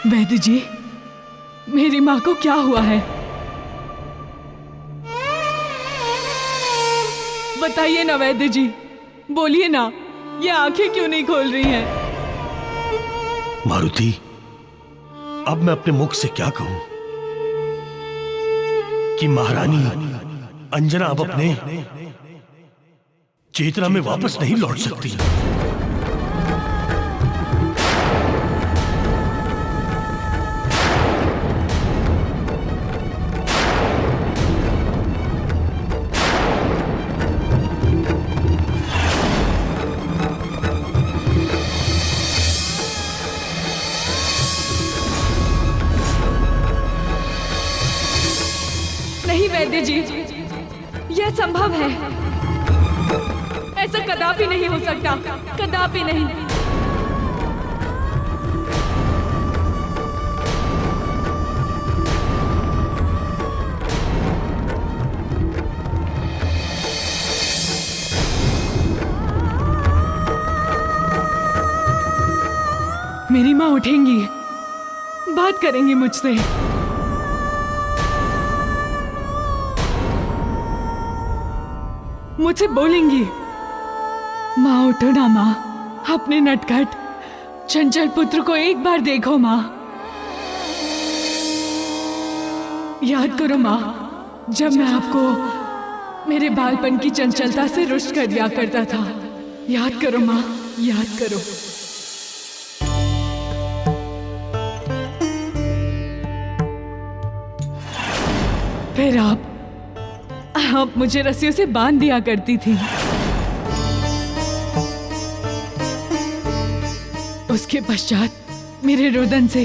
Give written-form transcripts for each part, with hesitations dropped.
वैद्य जी, मेरी माँ को क्या हुआ है? बताइए ना वैद्य जी, बोलिए ना, ये आंखें क्यों नहीं खोल रही हैं? मारुति, अब मैं अपने मुख से क्या कहूं कि महारानी अंजना अब अपने चेतना में वापस नहीं लौट सकती। नहीं वैद्य जी, यह संभव है। ऐसा कदापि नहीं हो सकता, कदापि नहीं। मेरी माँ उठेंगी, बात करेंगी मुझसे। मुझसे बोलेंगी, माँ उठो ना माँ, अपने नटखट चंचल पुत्र को एक बार देखो माँ। याद करो माँ, जब मैं आपको मेरे बालपन की चंचलता से रुष्ट कर दिया करता था। याद करो माँ, याद करो। फिर आप मुझे रस्सियों से बांध दिया करती थी। उसके पश्चात मेरे रोदन से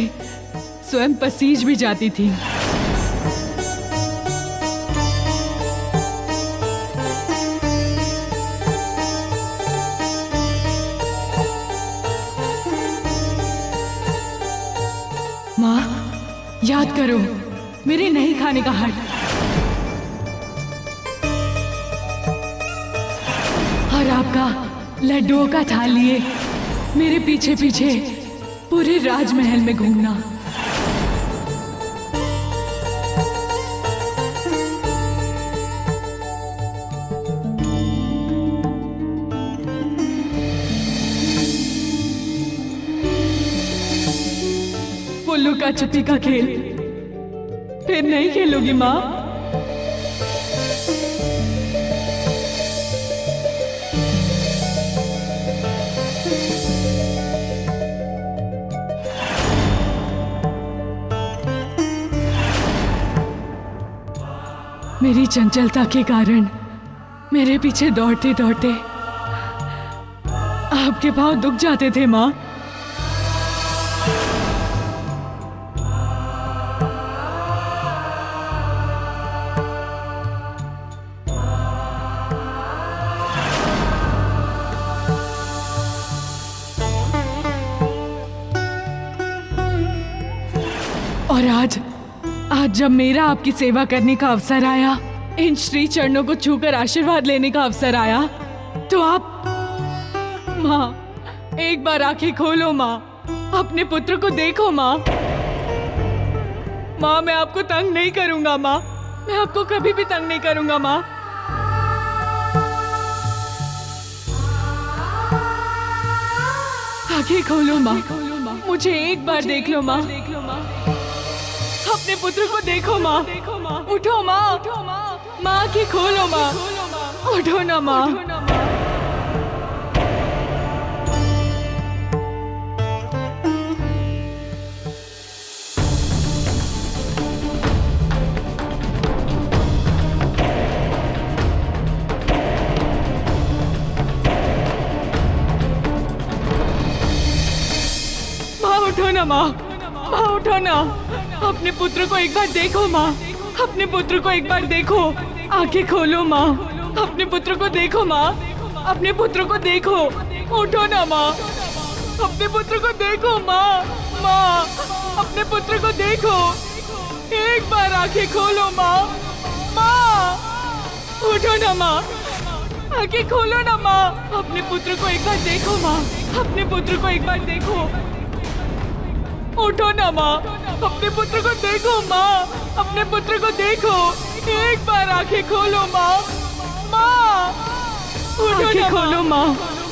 स्वयं पसीज भी जाती थी। माँ, याद करो मेरे नहीं खाने का हट। और आपका लड्डुओं का थाल लिए मेरे पीछे पीछे पूरे राजमहल में घूमना। पुल्लू का छुपी का खेल फिर नहीं खेलोगी माँ? मेरी चंचलता के कारण मेरे पीछे दौड़ते दौड़ते आपके पांव दुख जाते थे माँ। और आज जब मेरा आपकी सेवा करने का अवसर आया, इन श्री चरणों को छूकर आशीर्वाद लेने का अवसर आया, तो आप माँ एक बार आंखें खोलो माँ, अपने पुत्र को देखो माँ। माँ मैं आपको तंग नहीं करूंगा माँ, मैं आपको कभी भी तंग नहीं करूंगा माँ। आंखें खोलो माँ, मुझे एक बार देख लो माँ। अपने पुत्र को देखो माँ, उठो माँ, माँ की खोलो माँ, उठो ना माँ। माँ उठो ना माँ, माँ उठो ना। अपने पुत्र को एक बार देखो माँ, अपने पुत्र को एक बार देखो। आंखें खोलो माँ, अपने पुत्र को देखो माँ, अपने पुत्र को देखो। उठो ना माँ, अपने पुत्र को देखो माँ। माँ अपने पुत्र को देखो, एक बार आंखें खोलो माँ। माँ उठो ना माँ, आंखें खोलो ना माँ। अपने पुत्र को एक बार देखो माँ, अपने पुत्र को एक बार देखो। उठो ना माँ, अपने पुत्र को देखो माँ, अपने पुत्र को देखो, एक बार आंखें खोलो माँ। माँ उठो ना, खोलो माँ,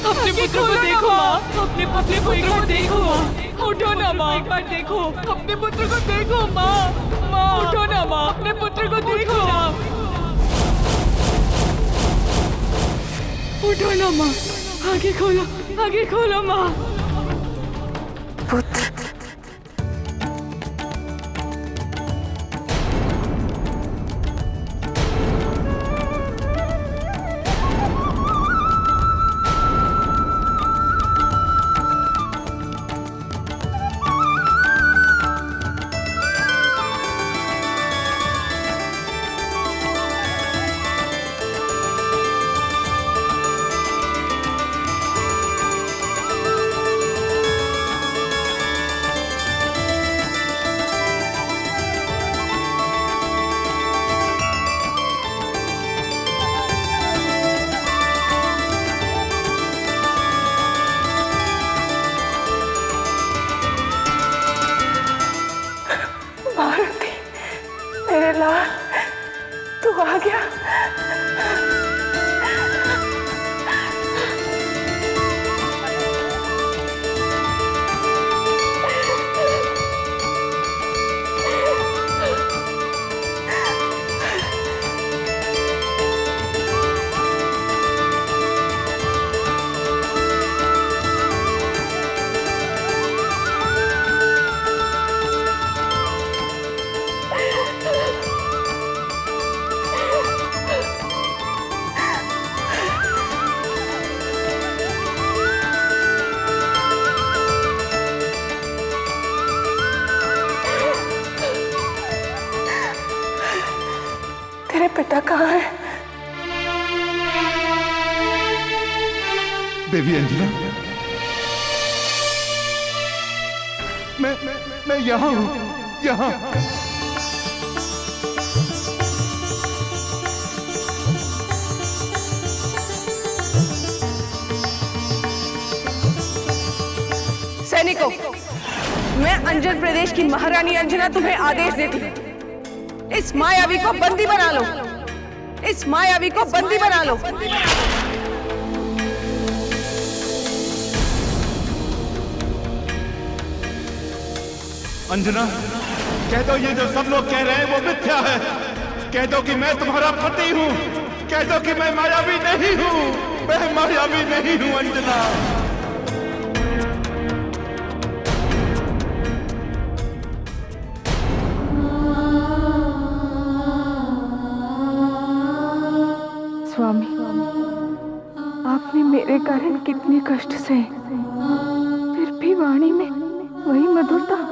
अपने पुत्र को देखो माँ, अपने पुत्र को एक बार देखो माँ। उठो ना माँ, एक बार देखो, अपने पुत्र को देखो माँ। माँ उठो ना माँ, अपने पुत्र को देखो। उठो ना माँ, आगे खोलो माँ। पुत्र, मारुति, मेरे लाल, तू आ गया। तेरे पिता कहाँ है? देवी अंजना, मैं यहाँ हूँ, यहाँ। सैनिकों, मैं अंजन प्रदेश की महारानी अंजना तुम्हें आदेश देती हूँ, इस मायावी को बंदी बना लो, इस मायावी को बंदी बना लो। अंजना, कह दो ये जो सब लोग कह रहे हैं वो मिथ्या है। कह दो कि मैं तुम्हारा पति हूँ। कह दो कि मैं मायावी नहीं हूँ। मैं मायावी नहीं हूँ अंजना। स्वामी, आपने मेरे कारण कितने कष्ट सहे, फिर भी वाणी में वही मधुरता।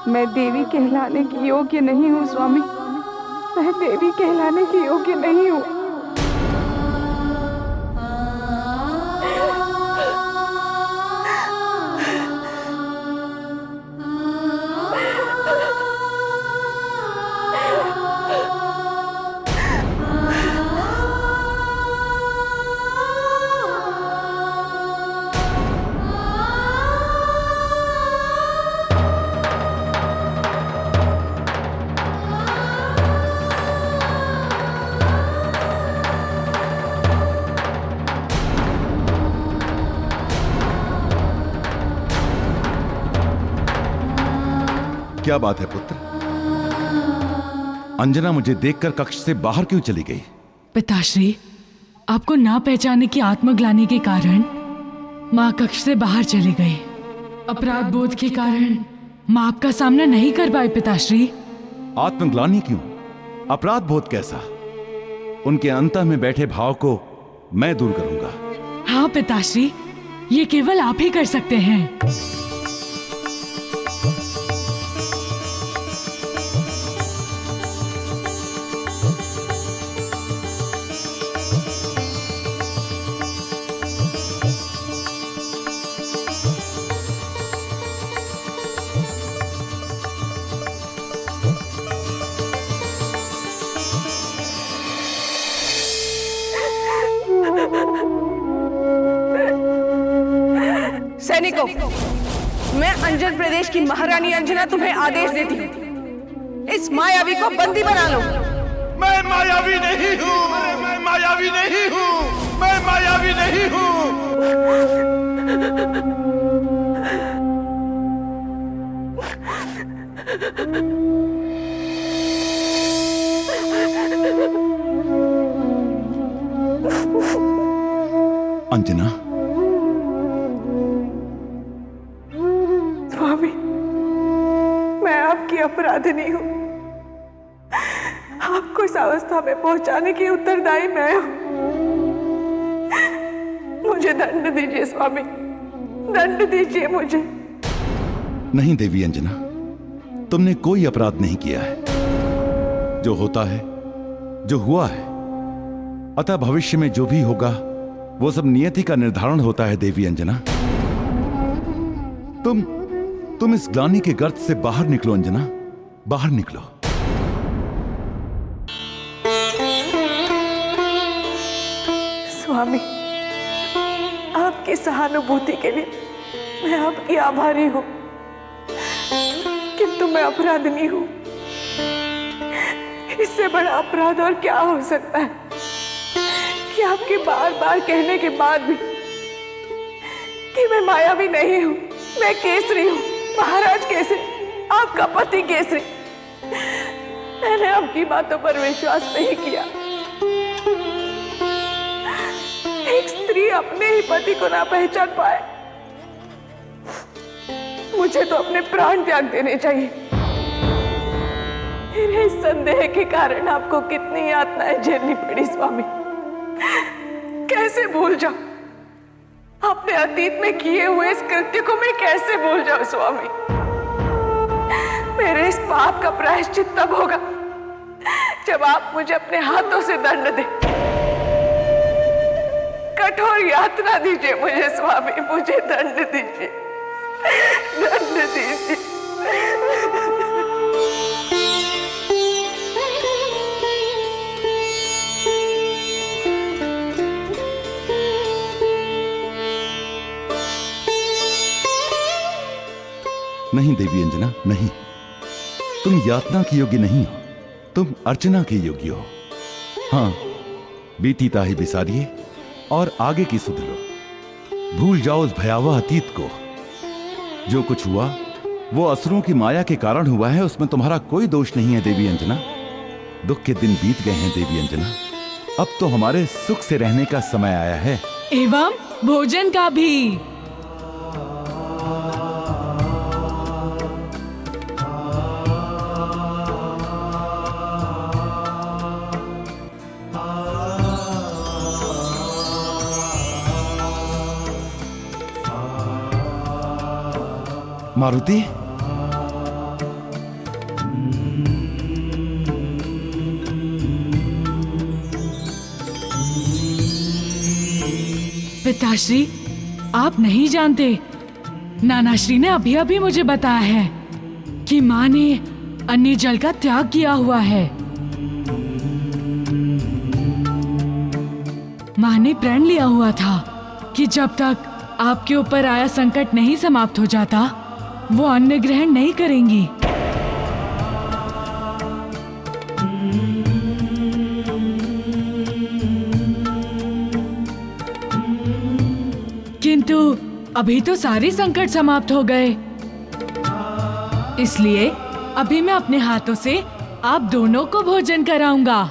मैं देवी कहलाने की योग्य नहीं हूँ स्वामी, मैं देवी कहलाने की योग्य नहीं हूँ। क्या बात है पुत्र? अंजना मुझे देखकर कक्ष से बाहर क्यों चली गई? पिताश्री, आपको ना पहचाने की आत्मग्लानि के कारण माँ कक्ष से बाहर चले गए। अपराध बोध के कारण माँ आपका सामना नहीं कर पाए पिताश्री। आत्मग्लानि क्यों? अपराध बोध कैसा? उनके अंतः में बैठे भाव को मैं दूर करूंगा। हाँ पिताश्री, ये केवल आप ही कर सकते हैं। सैनिकों, मैं अंजन प्रदेश की महारानी अंजना तुम्हें आदेश देती हूँ, इस मायावी को बंदी बना लो। मैं मायावी नहीं हूँ, मैं मायावी नहीं हूँ, मैं मायावी नहीं हूँ। अंजना, स्वामी, मैं आपकी अपराधिनी हूँ। आपको इस अवस्था में पहुंचाने की उत्तरदायी मैं हूँ। मुझे दंड दीजिए स्वामी, दंड दीजिए मुझे। नहीं देवी अंजना, तुमने कोई अपराध नहीं किया है। जो होता है, जो हुआ है, अतः भविष्य में जो भी होगा वो सब नियति का निर्धारण होता है। देवी अंजना, तुम इस ग्लानि के गर्त से बाहर निकलो। अंजना, बाहर निकलो। स्वामी, आपकी सहानुभूति के लिए मैं आपकी आभारी हूँ, किंतु मैं अपराधिनी हूँ। इससे बड़ा अपराध और क्या हो सकता है कि आपके बार बार कहने के बाद भी कि मैं मायावी नहीं हूँ, मैं केसरी हूँ, महाराज केसरी, आपका पति केसरी। मैंने आपकी बातों पर विश्वास नहीं किया। एक स्त्री अपने ही पति को ना पहचान पाए, मुझे तो अपने प्राण त्याग देने चाहिए। मेरे इस संदेह के कारण आपको कितनी यातनाएं झेलनी पड़ी स्वामी। कैसे भूल जाऊं अपने अतीत में किए हुए इस कृत्य को, मैं कैसे भूल जाऊं स्वामी। मेरे इस पाप का प्रायश्चित तब होगा जब आप मुझे अपने हाथों से दंड दें। कठोर यातना दीजिए मुझे स्वामी, मुझे दंड दीजिए, दंड दीजिए। नहीं देवी अंजना, नहीं, तुम यातना की योग्य नहीं हो, तुम अर्चना की योग्य हो। हाँ, बीती ताही बिसारिए और आगे की सुध लो। भूल जाओ उस भयावह अतीत को। जो कुछ हुआ वो असुरों की माया के कारण हुआ है, उसमें तुम्हारा कोई दोष नहीं है देवी अंजना। दुख के दिन बीत गए हैं देवी अंजना, अब तो हमारे सुख से रहने का समय आया है। एवं भोजन का भी। मारुति, पिताश्री, आप नहीं जानते, नानाश्री ने अभी अभी मुझे बताया है कि माँ ने अन्य जल का त्याग किया हुआ है। माँ ने प्रण लिया हुआ था कि जब तक आपके ऊपर आया संकट नहीं समाप्त हो जाता, वो अन्न ग्रहण नहीं करेंगी। किंतु अभी तो सारे संकट समाप्त हो गए, इसलिए अभी मैं अपने हाथों से आप दोनों को भोजन कराऊंगा।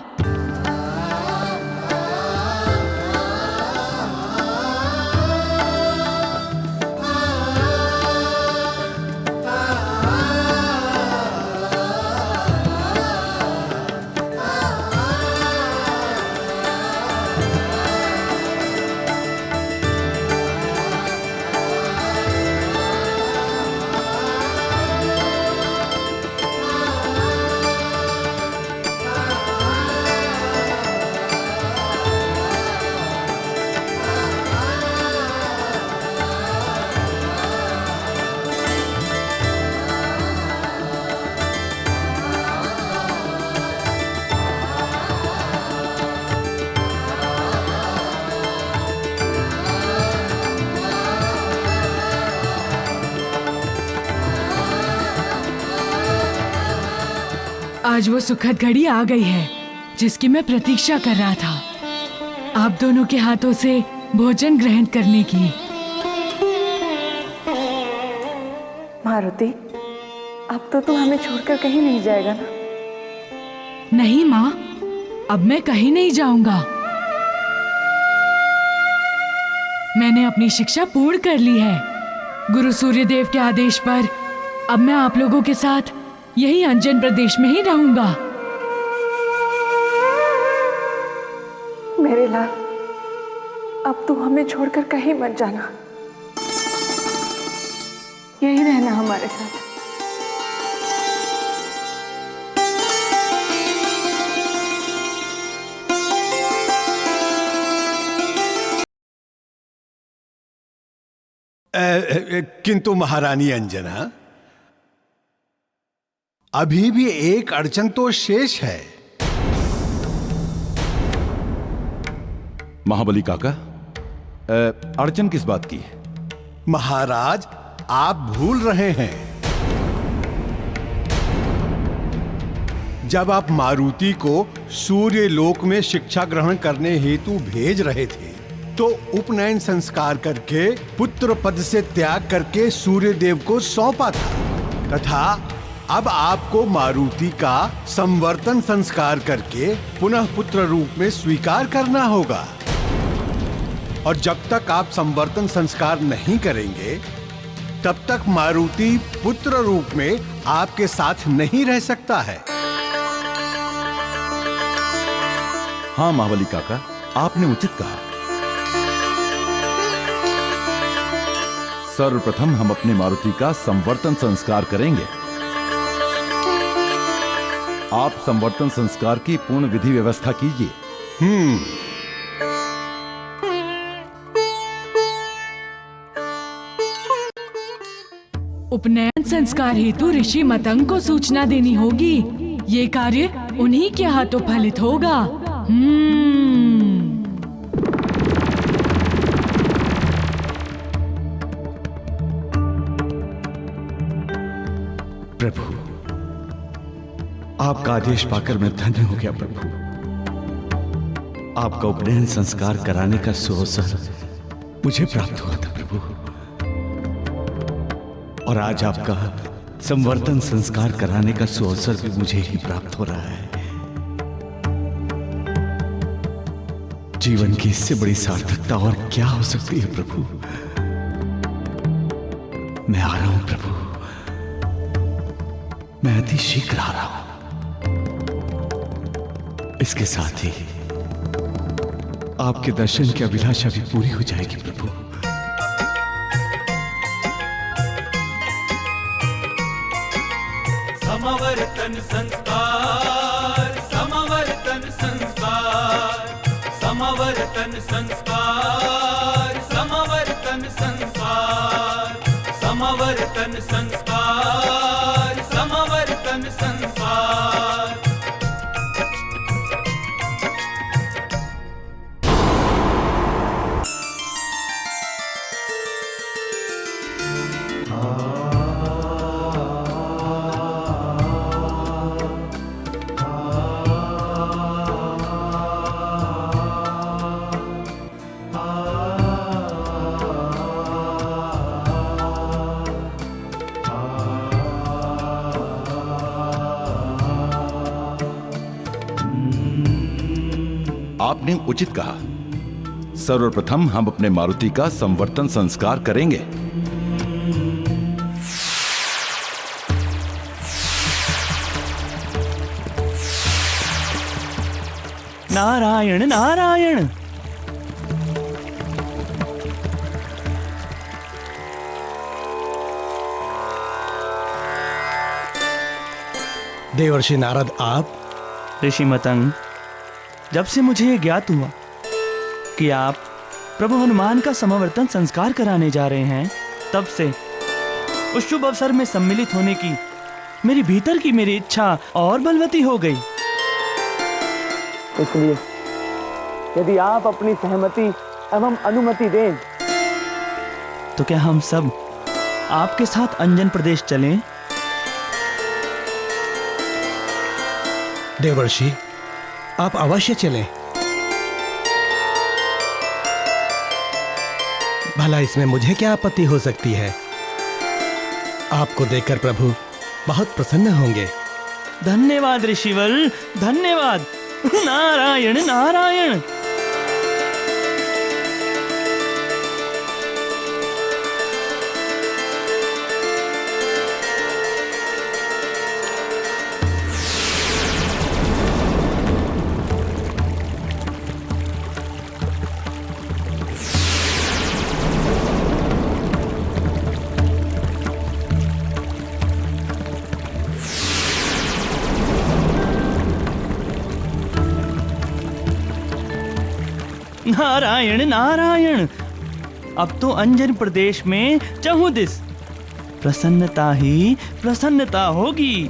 आज वो सुखद घड़ी आ गई है जिसकी मैं प्रतीक्षा कर रहा था, आप दोनों के हाथों से भोजन ग्रहण करने की। मारुति, अब तो तू हमें छोड़कर कहीं नहीं जाएगा ना? नहीं माँ, अब मैं कहीं नहीं जाऊंगा। मैंने अपनी शिक्षा पूर्ण कर ली है। गुरु सूर्यदेव के आदेश पर अब मैं आप लोगों के साथ यही अंजन प्रदेश में ही रहूंगा। मेरे लाल, अब तू हमें छोड़कर कहीं मत जाना, यही रहना हमारे साथ। किंतु महारानी अंजना, अभी भी एक अड़चन तो शेष है। महाबली काका, अड़चन किस बात की है? महाराज, आप भूल रहे हैं, जब आप मारुति को सूर्य लोक में शिक्षा ग्रहण करने हेतु भेज रहे थे तो उपनयन संस्कार करके पुत्र पद से त्याग करके सूर्य देव को सौंपा था, तथा अब आपको मारुति का संवर्तन संस्कार करके पुनः पुत्र रूप में स्वीकार करना होगा। और जब तक आप संवर्तन संस्कार नहीं करेंगे तब तक मारुति पुत्र रूप में आपके साथ नहीं रह सकता है। हाँ महाबली काका, आपने उचित कहा। सर्वप्रथम हम अपने मारुति का संवर्तन संस्कार करेंगे। आप संवर्तन संस्कार की पूर्ण विधि व्यवस्था कीजिए। उपनयन संस्कार हेतु ऋषि मतंग को सूचना देनी होगी। ये कार्य उन्हीं के हाथों फलित होगा। प्रभु, आपका आदेश पाकर मैं धन्य हो गया। प्रभु, आपका उपनयन संस्कार कराने का सुअवसर मुझे प्राप्त हुआ था प्रभु, और आज आपका संवर्तन संस्कार कराने का सुअवसर भी मुझे ही प्राप्त हो रहा है। जीवन की इससे बड़ी सार्थकता और क्या हो सकती है प्रभु। मैं आ रहा हूं प्रभु, मैं अति शीघ्र आ रहा हूं। इसके साथ ही आपके दर्शन की अभिलाषा भी पूरी हो जाएगी प्रभु। समवर्तन संस्कार, समवर्तन संस्कार, समवर्तन संस्कार, समवर्तन संस्कार, समवर्तन संस्कार, समवर्तन संस्कार। आपने उचित कहा। सर्वप्रथम हम अपने मारुति का संवर्तन संस्कार करेंगे। नारायण नारायण। देवर्षि नारद, आप? ऋषि मतंग, जब से मुझे ये ज्ञात हुआ कि आप प्रभु हनुमान का समावर्तन संस्कार कराने जा रहे हैं, तब से उस शुभ अवसर में सम्मिलित होने की मेरी भीतर की मेरी इच्छा और बलवती हो गई। इसलिए यदि आप अपनी सहमति एवं अनुमति दें तो क्या हम सब आपके साथ अंजन प्रदेश चलें? देवर्षि, आप अवश्य चलें। भला इसमें मुझे क्या आपत्ति हो सकती है? आपको देखकर प्रभु बहुत प्रसन्न होंगे। धन्यवाद ऋषिवर, धन्यवाद। नारायण नारायण। नारायण नारायण। अब तो अंजन प्रदेश में चहुदिस प्रसन्नता ही प्रसन्नता होगी।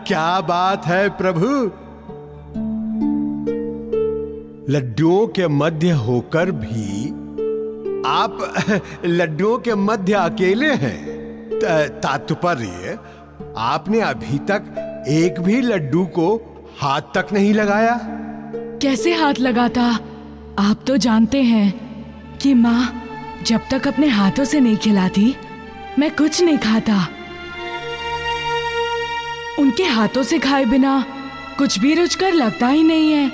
क्या बात है प्रभु, लड्डुओं के मध्य होकर भी आप लड्डुओं के मध्य अकेले हैं। तात्पर्य, आपने अभी तक एक भी लड्डू को हाथ तक नहीं लगाया। कैसे हाथ लगाता? आप तो जानते हैं कि माँ जब तक अपने हाथों से नहीं खिलाती मैं कुछ नहीं खाता। उनके हाथों से खाए बिना कुछ भी रुचकर लगता ही नहीं है।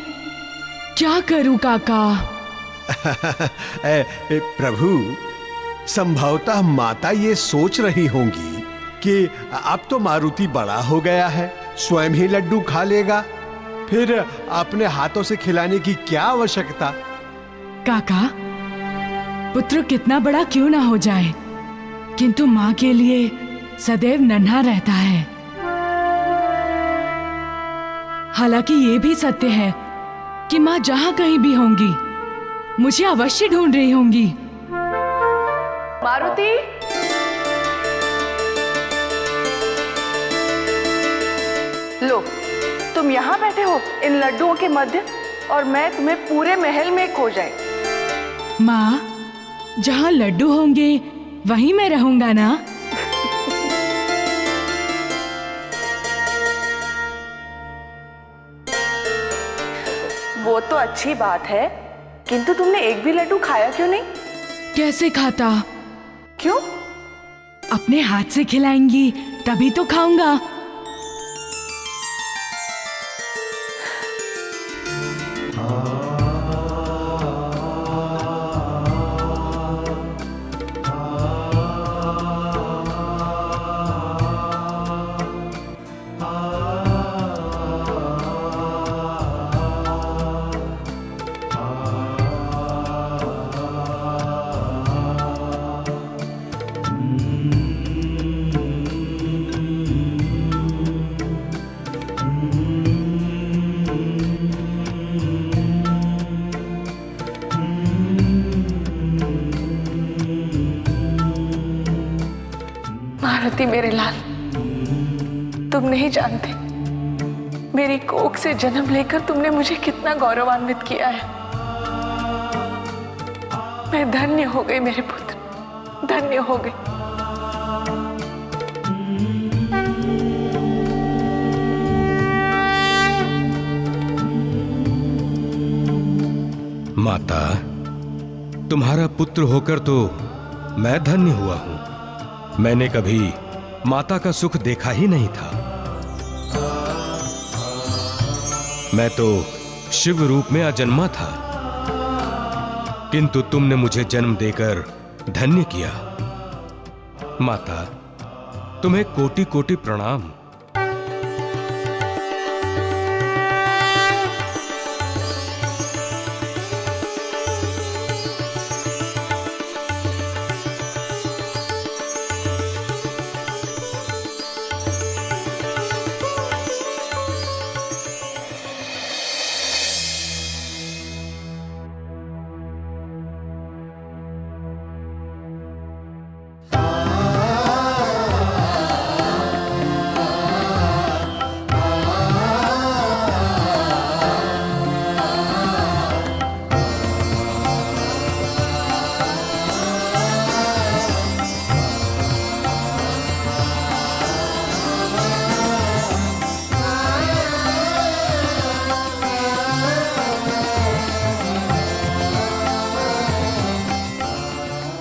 क्या करूं काका? प्रभु, संभवतः माता ये सोच रही होंगी कि अब तो मारुति बड़ा हो गया है, स्वयं ही लड्डू खा लेगा, फिर अपने हाथों से खिलाने की क्या आवश्यकता। काका, पुत्र कितना बड़ा क्यों ना हो जाए, किंतु माँ के लिए सदैव नन्हा रहता है। हालांकि ये भी सत्य है कि माँ जहाँ कहीं भी होंगी मुझे अवश्य ढूंढ रही होंगी। मारुति, लो, तुम यहाँ बैठे हो इन लड्डुओं के मध्य और मैं तुम्हें पूरे महल में खो जाए। माँ, जहाँ लड्डू होंगे वहीं मैं रहूंगा ना। वो तो अच्छी बात है, किंतु तुमने एक भी लड्डू खाया क्यों नहीं? कैसे खाता? क्यों? अपने हाथ से खिलाएंगी तभी तो खाऊंगा। मारुति मेरे लाल, तुम नहीं जानते मेरी कोख से जन्म लेकर तुमने मुझे कितना गौरवान्वित किया है। मैं धन्य हो गई मेरे पुत्र, धन्य हो गई। माता, तुम्हारा पुत्र होकर तो मैं धन्य हुआ हूं। मैंने कभी माता का सुख देखा ही नहीं था। मैं तो शिव रूप में अजन्मा था, किंतु तुमने मुझे जन्म देकर धन्य किया। माता, तुम्हें कोटि कोटि प्रणाम।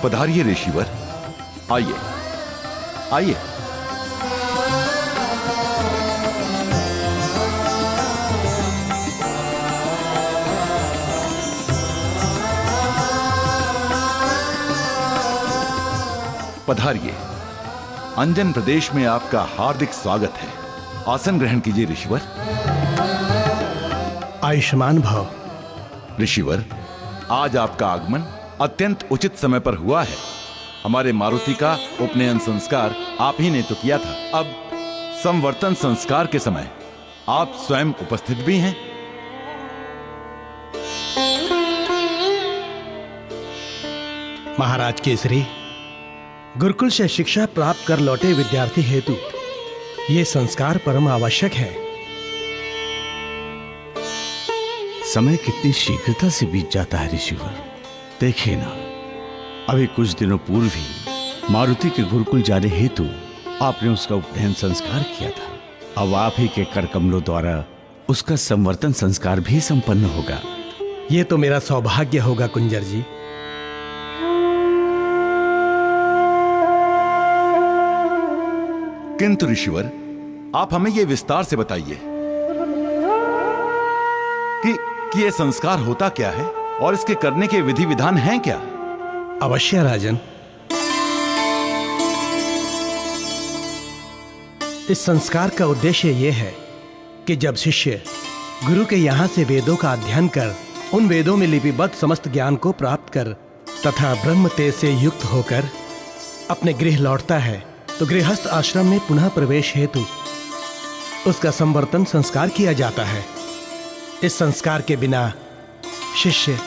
पधारिए ऋषिवर, आइए आइए। पधारिए। अंजन प्रदेश में आपका हार्दिक स्वागत है। आसन ग्रहण कीजिए ऋषिवर। आयुष्मान भव। ऋषिवर, आज आपका आगमन अत्यंत उचित समय पर हुआ है। हमारे मारुति का उपनयन संस्कार आप ही ने तो किया था। अब संवर्तन संस्कार के समय आप स्वयं उपस्थित भी हैं। महाराज केसरी, गुरुकुल से शिक्षा प्राप्त कर लौटे विद्यार्थी हेतु ये संस्कार परम आवश्यक है। समय कितनी शीघ्रता से बीत जाता है ऋषिवर। देखिए ना, अभी कुछ दिनों पूर्व ही मारुति के गुरुकुल जाने हेतु आपने उसका उपनयन संस्कार किया था। अब आप ही के कर कमलों द्वारा उसका संवर्तन संस्कार भी संपन्न होगा। ये तो मेरा सौभाग्य होगा कुंजर जी। किंतु ऋषिवर, आप हमें यह विस्तार से बताइए कि यह संस्कार होता क्या है और इसके करने के विधि विधान हैं क्या? अवश्य राजन। इस संस्कार का उद्देश्य यह है कि जब शिष्य गुरु के यहां से वेदों का अध्ययन कर उन वेदों में लिपिबद्ध समस्त ज्ञान को प्राप्त कर तथा ब्रह्म तेज से युक्त होकर अपने गृह लौटता है तो गृहस्थ आश्रम में पुनः प्रवेश हेतु उसका संवर्तन संस्कार किया जाता है। इस संस्कार के बिना शिष्य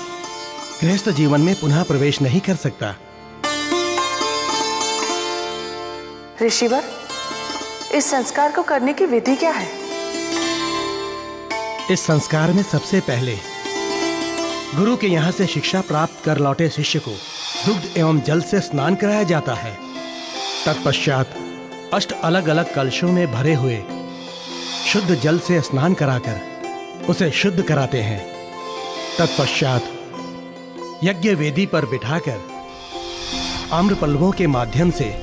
गृहस्थ जीवन में पुनः प्रवेश नहीं कर सकता। ऋषिवर, इस संस्कार को करने की विधि क्या है? इस संस्कार में सबसे पहले गुरु के यहाँ से शिक्षा प्राप्त कर लौटे शिष्य को दुग्ध एवं जल से स्नान कराया जाता है। तत्पश्चात 8 अलग अलग कलशों में भरे हुए शुद्ध जल से स्नान कराकर उसे शुद्ध कराते हैं। तत्पश्चात यज्ञ वेदी पर बिठाकर आम्र पल्लवों के माध्यम से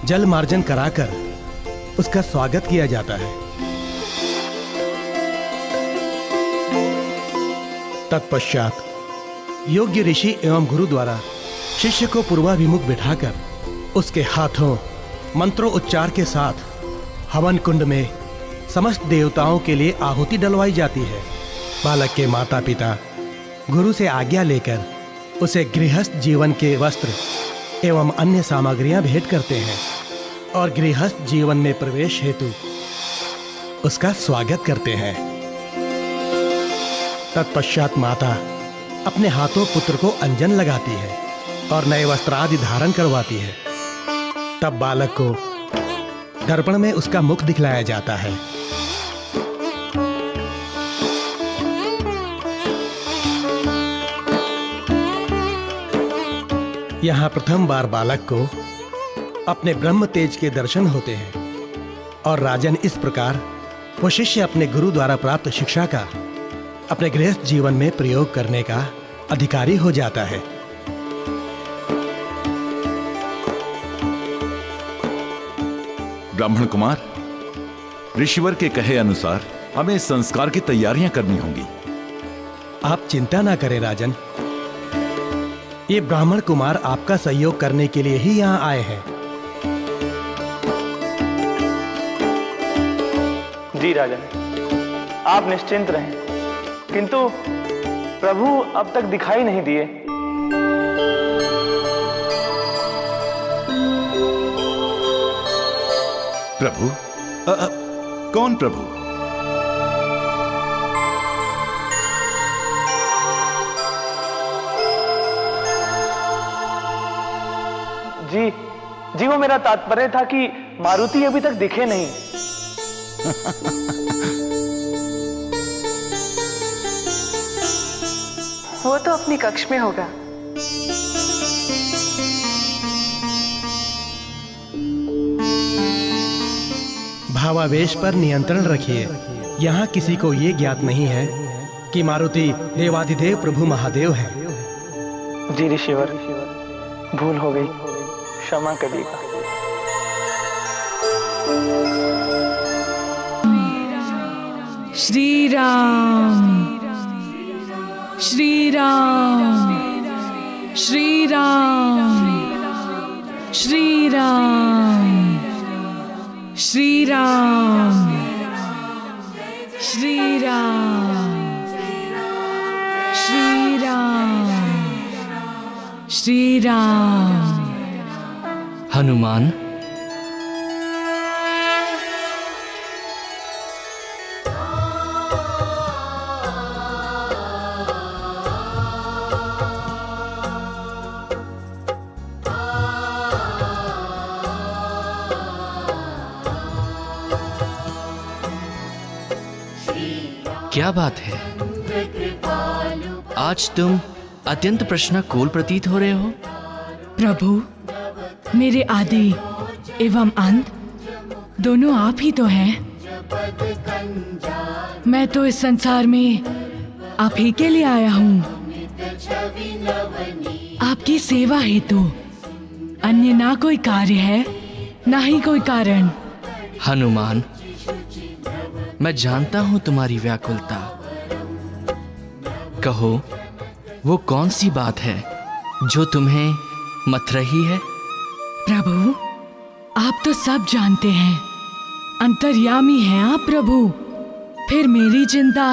जल मार्जन कराकर उसका स्वागत किया जाता है। तत्पश्चात योग्य ऋषि एवं गुरु द्वारा शिष्य को पूर्वाभिमुख बिठाकर उसके हाथों मंत्रोच्चार के साथ हवन कुंड में समस्त देवताओं के लिए आहुति डलवाई जाती है। बालक के माता पिता गुरु से आज्ञा लेकर उसे गृहस्थ जीवन के वस्त्र एवं अन्य सामग्रियां भेंट करते हैं और गृहस्थ जीवन में प्रवेश हेतु उसका स्वागत करते हैं। तत्पश्चात माता अपने हाथों पुत्र को अंजन लगाती है और नए वस्त्र आदि धारण करवाती है। तब बालक को दर्पण में उसका मुख दिखलाया जाता है। यहाँ प्रथम बार बालक को अपने ब्रह्म तेज के दर्शन होते हैं और राजन इस प्रकार वो शिष्य अपने गुरु द्वारा प्राप्त शिक्षा का अपने गृहस्थ जीवन में प्रयोग करने का अधिकारी हो जाता है। ब्राह्मण कुमार, ऋषिवर के कहे अनुसार हमें इस संस्कार की तैयारियां करनी होंगी। आप चिंता ना करें राजन, ये ब्राह्मण कुमार आपका सहयोग करने के लिए ही यहाँ आए हैं। जी राजन, आप निश्चिंत रहें, किंतु प्रभु अब तक दिखाई नहीं दिए। प्रभु? कौन प्रभु? जी वो मेरा तात्पर्य था कि मारुति अभी तक दिखे नहीं। वो तो अपनी कक्ष में होगा। भावावेश पर नियंत्रण रखिए। यहाँ किसी को ये ज्ञात नहीं है कि मारुति देवाधिदेव प्रभु महादेव हैं। जी ऋषिवर, भूल हो गई, क्षमा करिएगा। श्री राम, श्री राम, श्री राम, श्री राम, श्री राम, श्री राम, श्री राम, श्री राम। हनुमान, क्या बात है? आज तुम अत्यंत प्रश्नाकुल प्रतीत हो रहे हो। प्रभु, मेरे आदि एवं अंत दोनों आप ही तो हैं। मैं तो इस संसार में आप ही के लिए आया हूँ, आपकी सेवा हेतु। अन्य ना कोई कार्य है, ना ही कोई कारण। हनुमान, मैं जानता हूं तुम्हारी व्याकुलता। कहो, वो कौन सी बात है जो तुम्हें मथ रही है? प्रभु, आप तो सब जानते हैं, अंतर्यामी हैं आप प्रभु। फिर मेरी चिंता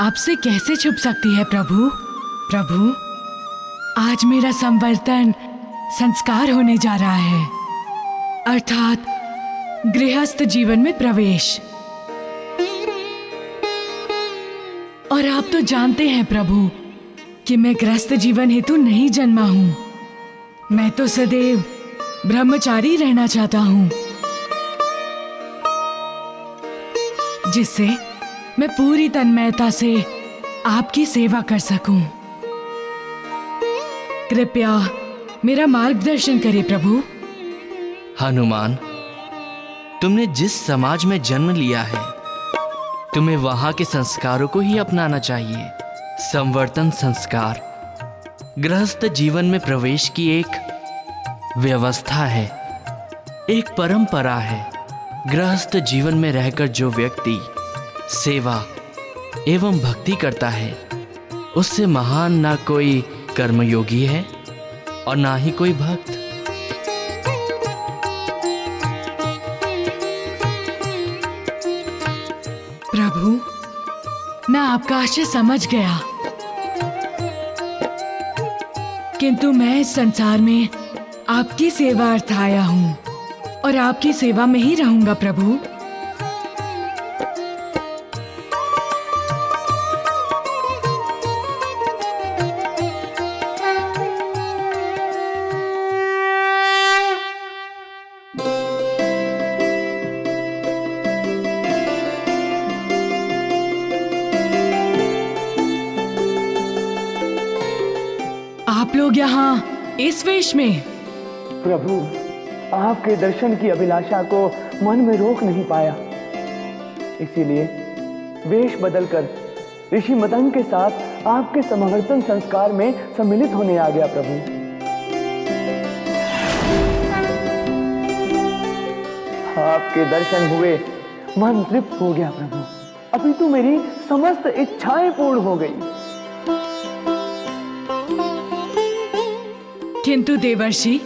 आपसे कैसे छुप सकती है प्रभु? प्रभु, आज मेरा संवर्तन संस्कार होने जा रहा है, अर्थात गृहस्थ जीवन में प्रवेश। और आप तो जानते हैं प्रभु कि मैं गृहस्थ जीवन हेतु नहीं जन्मा हूं। मैं तो सदैव ब्रह्मचारी रहना चाहता हूं, जिससे मैं पूरी तन्मयता से आपकी सेवा कर सकूं। कृपया मेरा मार्गदर्शन करें प्रभु। हनुमान, तुमने जिस समाज में जन्म लिया है, तुम्हें वहां के संस्कारों को ही अपनाना चाहिए। संवर्तन संस्कार गृहस्थ जीवन में प्रवेश की एक व्यवस्था है, एक परंपरा है। गृहस्थ जीवन में रहकर जो व्यक्ति सेवा एवं भक्ति करता है, उससे महान ना कोई कर्मयोगी है और ना ही कोई भक्त। प्रभु, मैं आपका आशय समझ गया, किंतु मैं इस संसार में आपकी सेवा अर्थ आया हूं और आपकी सेवा में ही रहूंगा प्रभु। आप लोग यहाँ इस वेश में? प्रभु, आपके दर्शन की अभिलाषा को मन में रोक नहीं पाया, इसीलिए वेश बदलकर ऋषि मतंग के साथ आपके समावर्तन संस्कार में सम्मिलित होने आ गया। प्रभु, आपके दर्शन हुए मन तृप्त हो गया। प्रभु, अभी तो मेरी समस्त इच्छाएं पूर्ण हो गई। किंतु देवर्षि,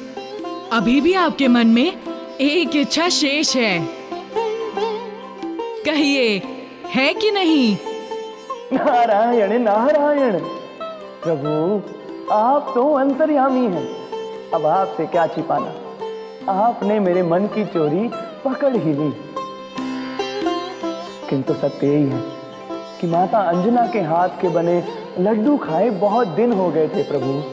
अभी भी आपके मन में एक इच्छा शेष है, कहिए है कि नहीं? नारायण नारायण। प्रभु, आप तो अंतर्यामी हैं, अब आपसे क्या छिपाना। आपने मेरे मन की चोरी पकड़ ही ली। किंतु सत्य यही है कि माता अंजना के हाथ के बने लड्डू खाए बहुत दिन हो गए थे। प्रभु,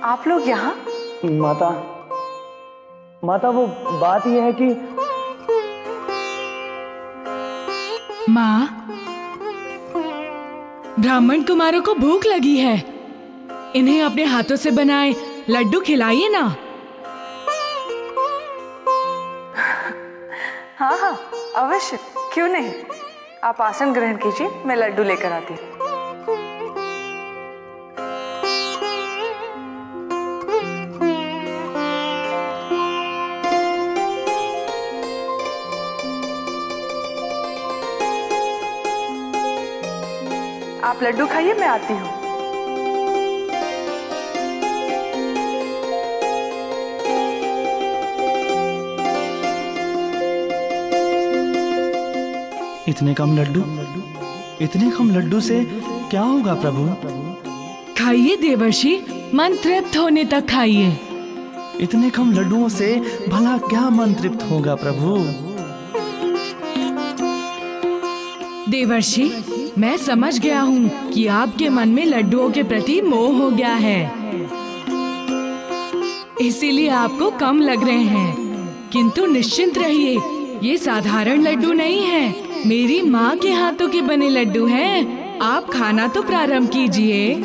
आप लोग यहाँ? माता, माता वो बात यह है कि माँ, ब्राह्मण कुमारों को भूख लगी है, इन्हें अपने हाथों से बनाए लड्डू खिलाइए ना। हाँ हाँ अवश्य, क्यों नहीं। आप आसन ग्रहण कीजिए, मैं लड्डू लेकर आती हूँ। आप लड्डू खाइए, मैं आती हूँ। इतने कम लड्डू, इतने कम लड्डू से क्या होगा प्रभु? खाइए देवर्षि, मन तृप्त होने तक खाइए। इतने कम लड्डुओं से भला क्या मन तृप्त होगा प्रभु? देवर्षि, मैं समझ गया हूँ कि आपके मन में लड्डुओं के प्रति मोह हो गया है, इसीलिए आपको कम लग रहे हैं। किंतु निश्चिंत रहिए, ये साधारण लड्डू नहीं है, मेरी माँ के हाथों के बने लड्डू हैं। आप खाना तो प्रारंभ कीजिए।